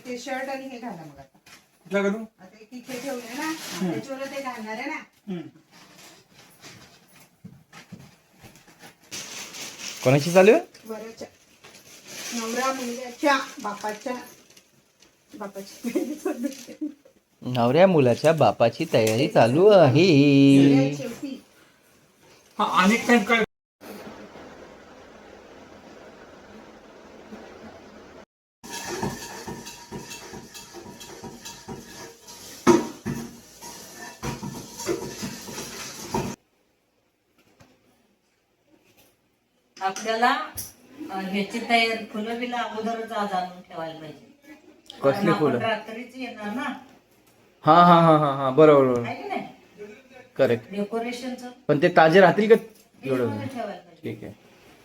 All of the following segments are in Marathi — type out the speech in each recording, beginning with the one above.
ते शर्ट आणि हे घाला मग आता. कुठला करू? आता एक इथे ठेवले ना त्याच्यावर ते घालणार आहे ना. कोणाची चालू आहे? वराच्या नवरा मुलग्याच्या बापाची नवऱ्या मुलाच्या बापाची तयारी चालू आहे. शेवटी हा अनेक टाइम काय आपल्याला ह्याची तयारी फुलं बिलं अगोदरच आज आणून ठेवायला पाहिजे. कसली कारण फुलं? आपण रात्रीच येणार ना, हा हा हा हा हा बरोबर बरोबर आहे की नाही? करेक्ट. डेकोरेशनचं पण ते ताजे राहतील का एवढं? फ्रीजमध्ये ठेवायला पाहिजे. ठीक आहे.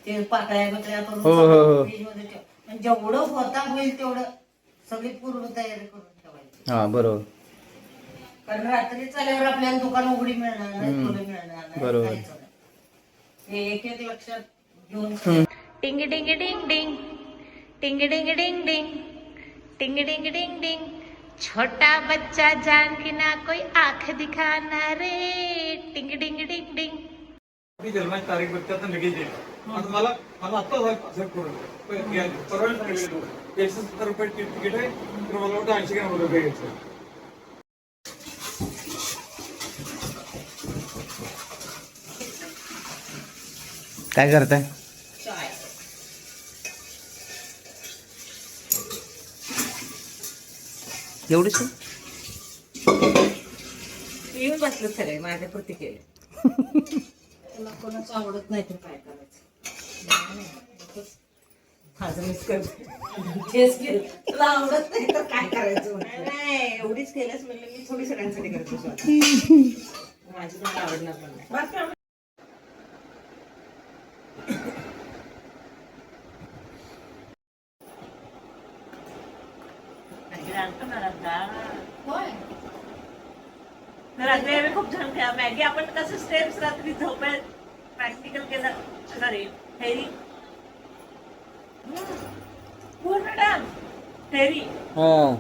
ते पाकळ्या बिकळ्या करून हो, हो, हो. फ्रीजमध्ये ठेव. आणि जेवढं होता होईल तेवढं सगळी पूर्ण तयारी करून ठेवायची. हा बरोबर. कारण रात्री चालल्यावर आपल्याला दुकान उघडी मिळणार नाही, फुलं मिळणार नाही, बरोबर. काहीच नाही. हे एक एक लक्षात घेऊन टिंग डिंग डिंग डिंग टिंग डिंग डिंग डिंग टिंग डिंग डिंग डिंग छोटा बच्चा जान की ना कोई आंख दिखाना रे टिंग डिंग डिंग डिंग. जन्माची तारीख बघतात तर लगेच येईल. आता मला आता परवा सांगितलं 170 रुपये तिकीट आहे, तर मला वाटतं 80 का 90 रुपये घ्यायचं. काय करताय? चाय. एवढीच? येऊन बसलं सगळे माझ्या पुरती केले. तुला कोणाचं आवडत नाही तर काय करायचं? माझं मीच करते. तेच केलं. तुला आवडत नाही तर काय करायचं? नाही एवढीच केलंच म्हणलं मी थोडी सगळ्यांसाठी करतो स्वतः. माझी पण आवडणार पण नाही. रात्री आम्ही खूप छान खेळा मॅगी. आपण कसं स्टेप्स रात्री झोपेत प्रॅक्टिकल केलं, सॉरी थेरी, पूर्ण डान्स थेरी. हा.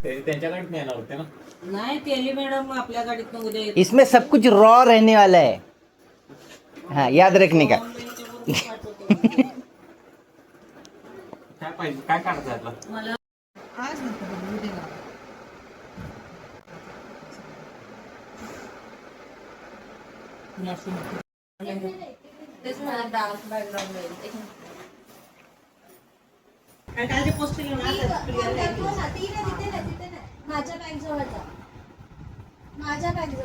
त्यांच्याकडे नाही होते ना. नाही तेली मॅडम आपल्या गाडीत उद्या येत. इसमें सब कुछ रॉ रहने वाला है. हाँ याद रखने का. काय पाहिजे, काय काढायचं आता? मला आज नंतर उद्या लावा. काय काय पोस्टिंग माझ्या बँक जवळचा माझ्या बँक जवळ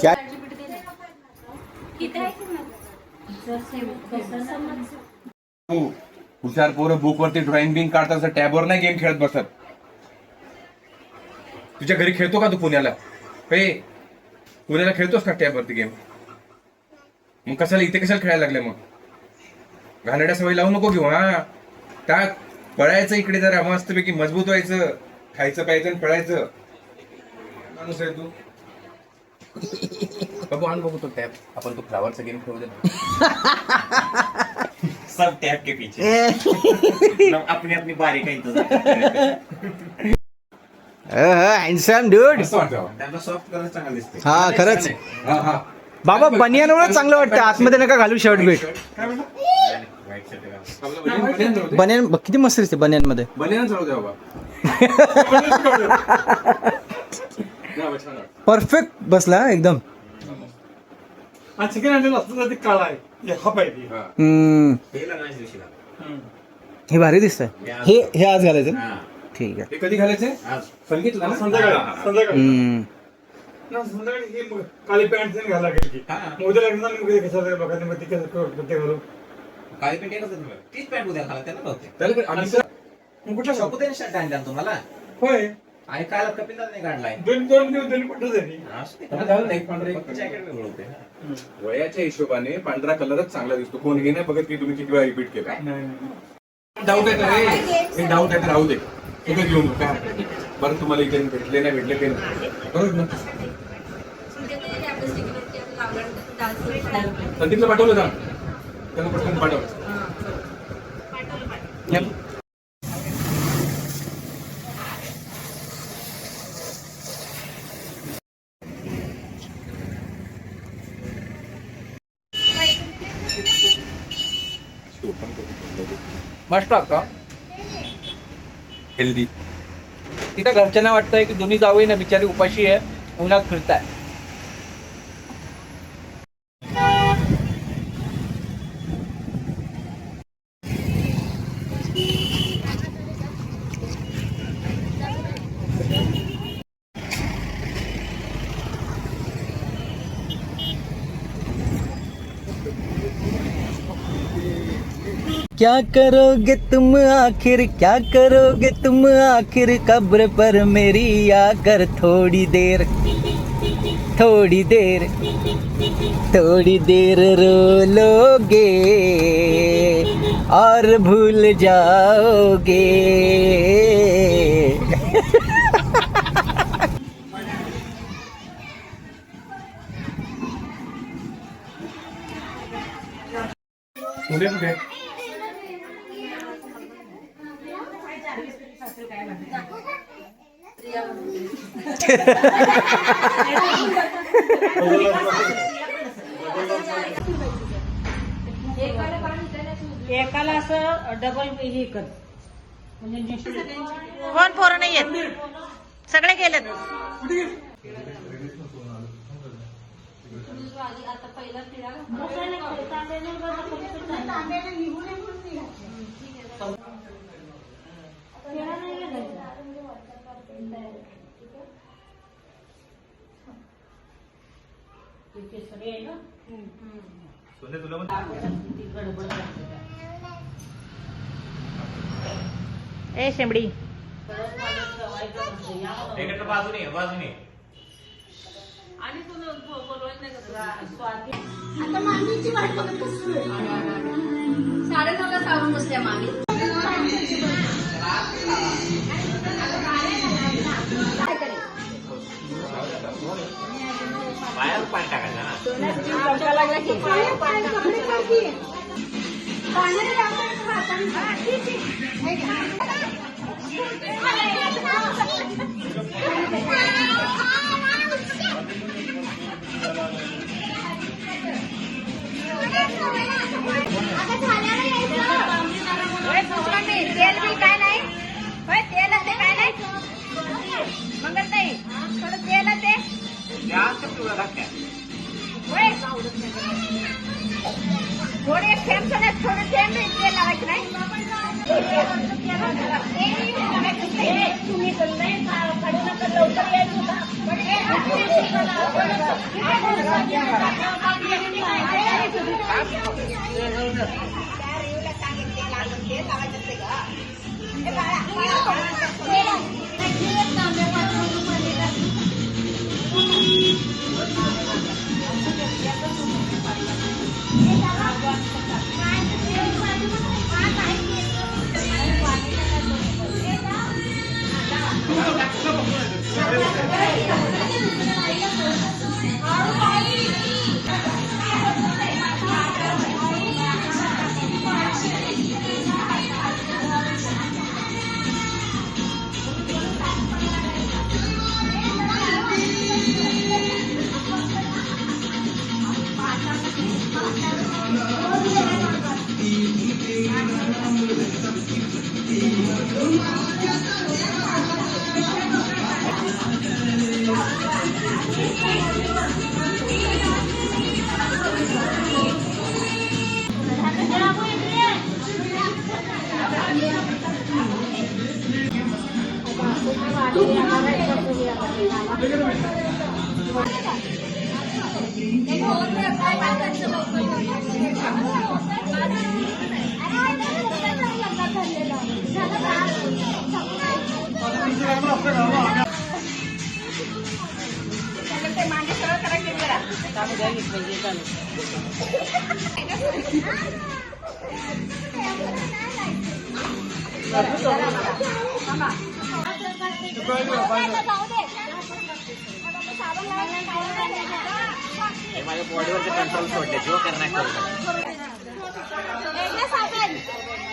क्या? हुशार पोरं बुक वरती ड्रॉइंग बिंग काढतात, असं टॅबवर नाही गेम खेळत बसत. तुझ्या घरी खेळतो का तू पुण्याला? पुण्याला खेळतोस का टॅबवरती गेम? मग कशाला इथे कशाला खेळायला लागले? मग घाणेरड्या सवय लावू नको घेऊ. हा टाक, पळायचं इकडे जरा मस्तपैकी मजबूत व्हायचं, खायचं प्यायचं आणि पळायचं. माणूस आहे तू. बाबू आण बघू तो टॅब. आपण तो फ्लावरचा गेम खेळू दे. सब टैप के पीछे अपनी अपनी बारी का इंतजार. Handsome dude. असं वाटतं. त्यांना सॉफ्ट कलर चांगला दिसते. हा खरंच. हा हा बाबा बनियानवर चांगलं वाटतं, आतमध्ये नका घालू शर्ट बीट. व्हाईट शर्ट बनियान किती मस्त दिसते बनियान मध्ये. बनियान चालू दे बाबा. परफेक्ट बसला एकदम. चिकन हँडल असतं ते काळा आहे, हा पाहिजे. हे भारी दिसतंय. हे आज घालायचं ना? ठीक आहे. हे कधी घालायचे? सांगितलं ना. संध्याकाळी ही काळी पॅन्ट घाला लागेल की उद्या लग्न कशाला बघायला मग ती कसं घालू. काळी पेंट एकच आहे. तीच पॅन्ट उद्या घाला त्यांना नव्हते. मग कुठला शॉपू त्याने शर्ट आणला तुम्हाला. होय आणि काल कपिलदाने काढलाय. दोन दिवस दोन्ही कुठं झाली. जॅकेट वेगळं होते. वयाच्या हिशोबाने पांढरा कलरच चांगला दिसतो. कोण हे नाही बघत की तुम्ही किती वेळा रिपीट केला. डाऊट आहे तर एक डाऊट आहे तर राहू दे उद्या घेऊन येऊ, काय हरकत नाही. बरं तुम्हाला इथे भेटले नाही भेटले काही नाही बरोबर ना. संदीपला पाठवलं का त्याला पटकन पाठव. मस्त का हेल्दी. तिथं घरच्यांना वाटतंय की दोन्ही जावई ना बिचारी उपाशी आहे उन्हात फिरताय. क्या करोगे तुम आखिर, क्या करोगे तुम आखिर, कब्र पर मेरी आकर थोड़ी देर, थोड़ी देर, थोड़ी देर रो लोगे और भूल जाओगे. उद्या कुठे एकाला असं डबल हे कर म्हणजे कोण पोरं नाही येत, सगळे गेलेत. ए शेंबडी बाजूने बाजूने आणि तू बोलवत नाही का आता मामीची वाट बघत बसलोय. 9:30ला सावरून बसल्या मामी. बाहेर पाणी टाकायचं ना. कपडे काढते. पाण्याने लावतात हाताने. हा, ठीक आहे. तेल बी काय नाही होय, तेल ते काय नाही मंगल नाही थोडं तेल ते होय, थोडे थेंब थोडं थेंब तेल लावायचं नाही. तुम्ही लवकर यायचं Thank you. हे माझ्या बॉडीवरचे कंट्रोल सोडले जो करणार करू.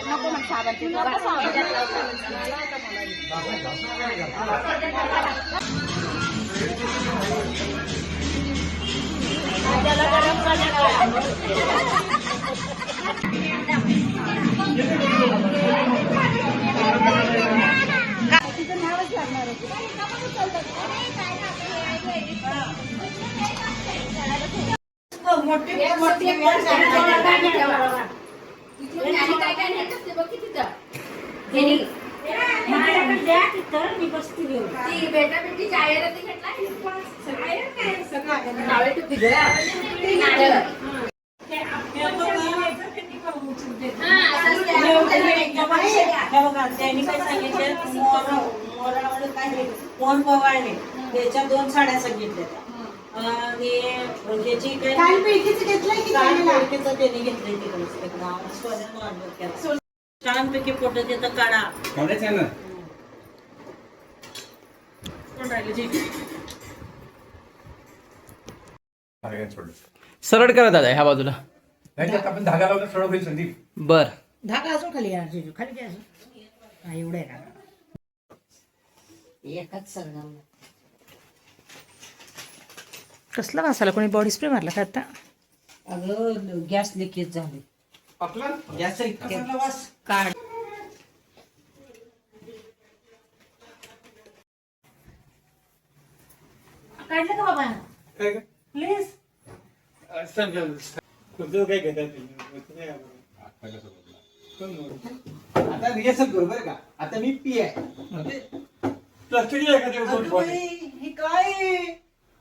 नको मग साबण बेटा बेटी जाहिरात त्यांनी काय सांगितलं मोर पवाळले त्याच्या 2 साड्या सांगितल्या आणि त्याची त्यांनी घेतलंय तिकडे छानपैकी फोटो त्याचा काढा सरळ करा दादा ह्या बाजूला. आपण धागा लावला सरळ होईल संदीप. बर धागा अजून खाली येणार जिजू खाली घ्या अजून एवढं आहे ना एकाच सरगाव. कसला मसाला कोणी बॉडी स्प्रे मारला का आता? अगं गॅस लिकेज झाली आपला गॅस काढ काढलं का बाबा काय काय प्लीज. तुझं काय घेतात आता रिहर्सल करू बरं का. आता मी पी आहे. प्लास्टिक आहे का ते अगं बाई, हे काय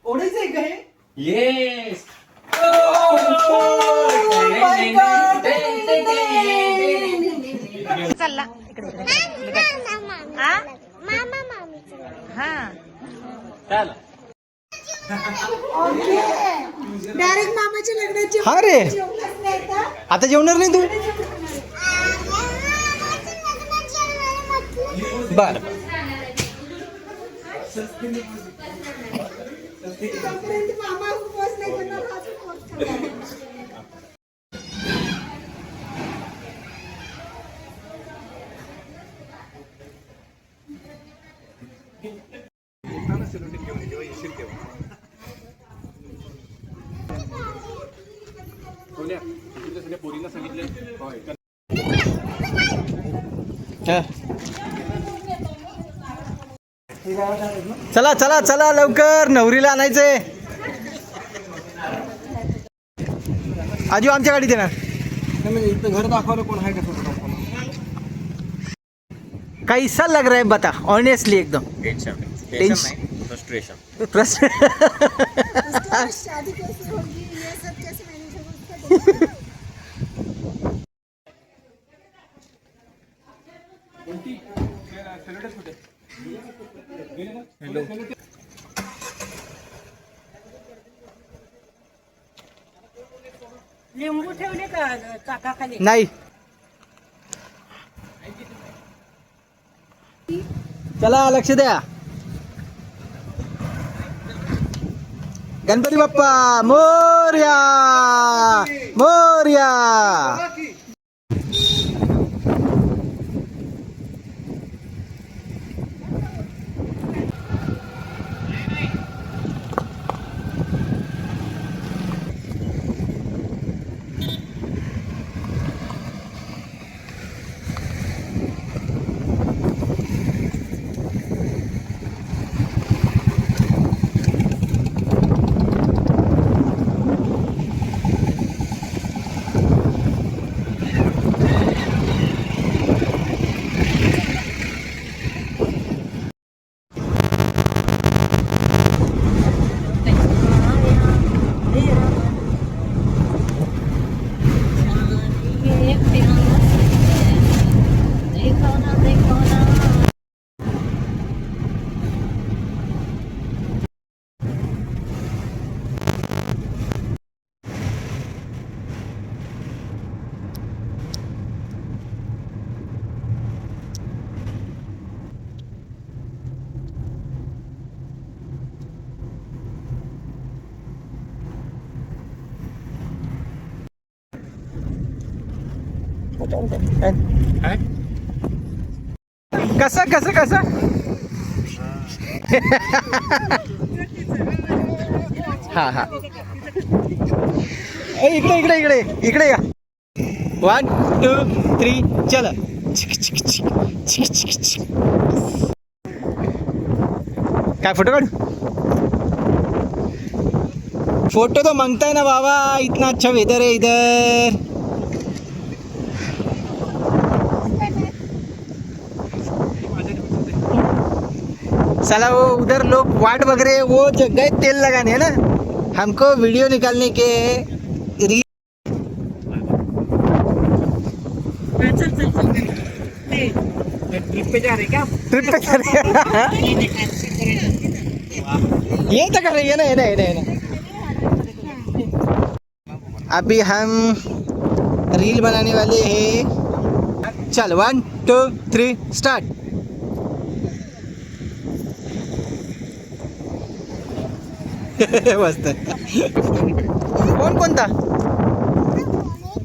ओढायचं आहे का हे? येस. चालला इकडे हा डायरेक्ट मामाच्या लग्नाची हा रे आता जेवणार नाही तू बर मामा उपवास नाही करणार, हाच उपवास करणार. चला चला चला लवकर नवरीला आणायचंय. आजू आमच्या गाडीत येणार. घर दाखवलं कोण आहे का? कैसा लग रहा है बता ऑनेस्टली एकदम. फ्रस्ट्रेशन. शादी कैसे होगी, ये सब कैसे मैनेज होगा? लिंबू ठेवले का चाकाखाली? नाही. चला लक्ष द्या. गणपती बाप्पा मोरया मोरया. कसं कसं कसं हा हा इकडे इकडे इकडे इकडे या 1 2 3 चला काय फोटो काढ फोटो तो मांगता है ना बाबा इतना अच्छा वेदर है इधर साला वो उधर लोग वाट वगैरह वो गए तेल लगाने है ना हमको वीडियो निकालने के रील ट्रिप पे जा रहे क्या ट्रिप पे कर रहे हैं ये तो कर रही है ना ये ना अभी हम रील बनाने वाले हैं चल 1 2 3 स्टार्ट मस्त फोन कोणता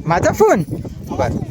माझा फोन बर